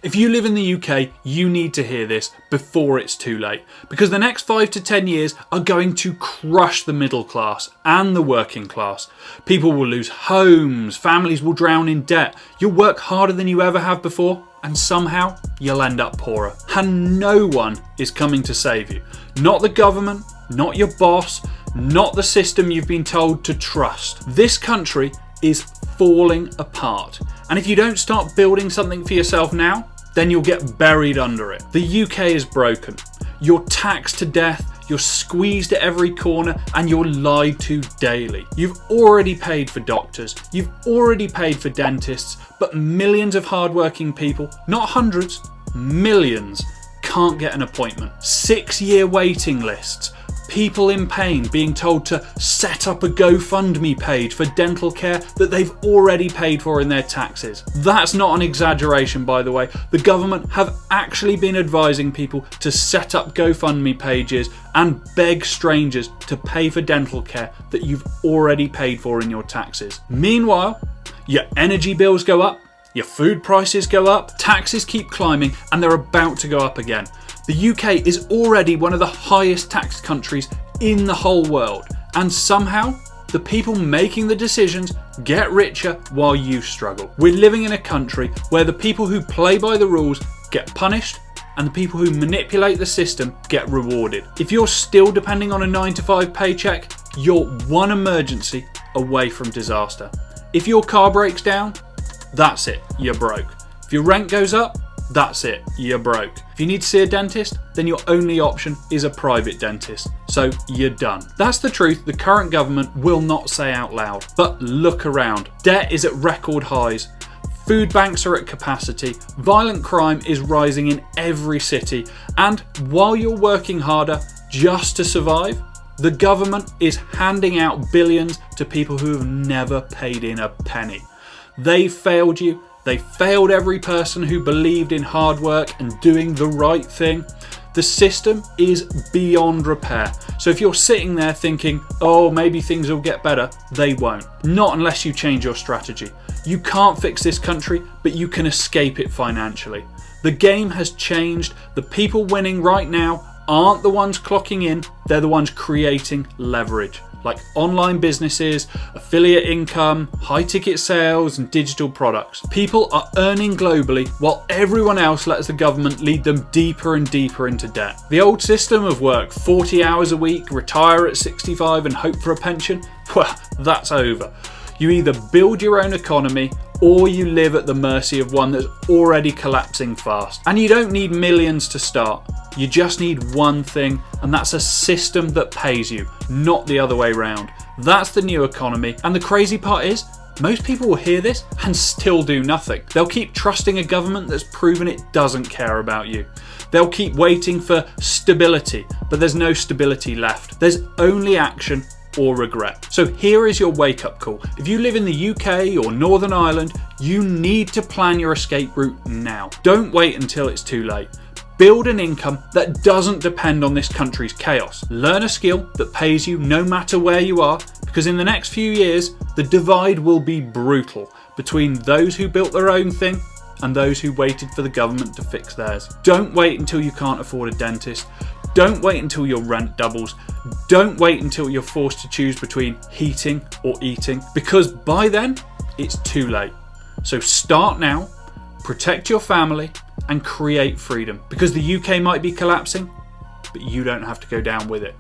If you live in the UK, you need to hear this before it's too late, because the next 5 to 10 years are going to crush the middle class and the working class. People will lose homes, families will drown in debt, you'll work harder than you ever have before, and somehow you'll end up poorer. And no one is coming to save you. Not the government, not your boss, not the system you've been told to trust. This country is falling apart. And if you don't start building something for yourself now, then you'll get buried under it. The UK is broken. You're taxed to death, you're squeezed at every corner, and you're lied to daily. You've already paid for doctors, you've already paid for dentists, but millions of hardworking people, not hundreds, millions, can't get an appointment. 6-year waiting lists. People in pain being told to set up a GoFundMe page for dental care that they've already paid for in their taxes. That's not an exaggeration, by the way. The government have actually been advising people to set up GoFundMe pages and beg strangers to pay for dental care that you've already paid for in your taxes. Meanwhile, your energy bills go up, your food prices go up, taxes keep climbing, and they're about to go up again. The UK is already one of the highest taxed countries in the whole world, and somehow the people making the decisions get richer while you struggle. We're living in a country where the people who play by the rules get punished and the people who manipulate the system get rewarded. If you're still depending on a 9-to-5 paycheck, you're one emergency away from disaster. If your car breaks down, that's it, you're broke. If your rent goes up, that's it, you're broke. If you need to see a dentist, then your only option is a private dentist. So you're done. That's the truth the current government will not say out loud. But look around. Debt is at record highs. Food banks are at capacity. Violent crime is rising in every city. And while you're working harder just to survive, the government is handing out billions to people who have never paid in a penny. They failed you. They failed every person who believed in hard work and doing the right thing. The system is beyond repair. So if you're sitting there thinking, oh, maybe things will get better, they won't. Not unless you change your strategy. You can't fix this country, but you can escape it financially. The game has changed. The people winning right now aren't the ones clocking in, they're the ones creating leverage. Like online businesses, affiliate income, high ticket sales and digital products. People are earning globally while everyone else lets the government lead them deeper and deeper into debt. The old system of work 40 hours a week, retire at 65 and hope for a pension, well, that's over. You either build your own economy or you live at the mercy of one that's already collapsing fast. And you don't need millions to start. You just need one thing, and that's a system that pays you, not the other way around. That's the new economy. And the crazy part is, most people will hear this and still do nothing. They'll keep trusting a government that's proven it doesn't care about you. They'll keep waiting for stability, but there's no stability left. There's only action or regret. So here is your wake-up call. If you live in the UK or Northern Ireland, you need to plan your escape route now. Don't wait until it's too late. Build an income that doesn't depend on this country's chaos. Learn a skill that pays you no matter where you are, because in the next few years, the divide will be brutal between those who built their own thing and those who waited for the government to fix theirs. Don't wait until you can't afford a dentist. Don't wait until your rent doubles. Don't wait until you're forced to choose between heating or eating, because by then, it's too late. So start now, protect your family, and create freedom, because the UK might be collapsing, but you don't have to go down with it.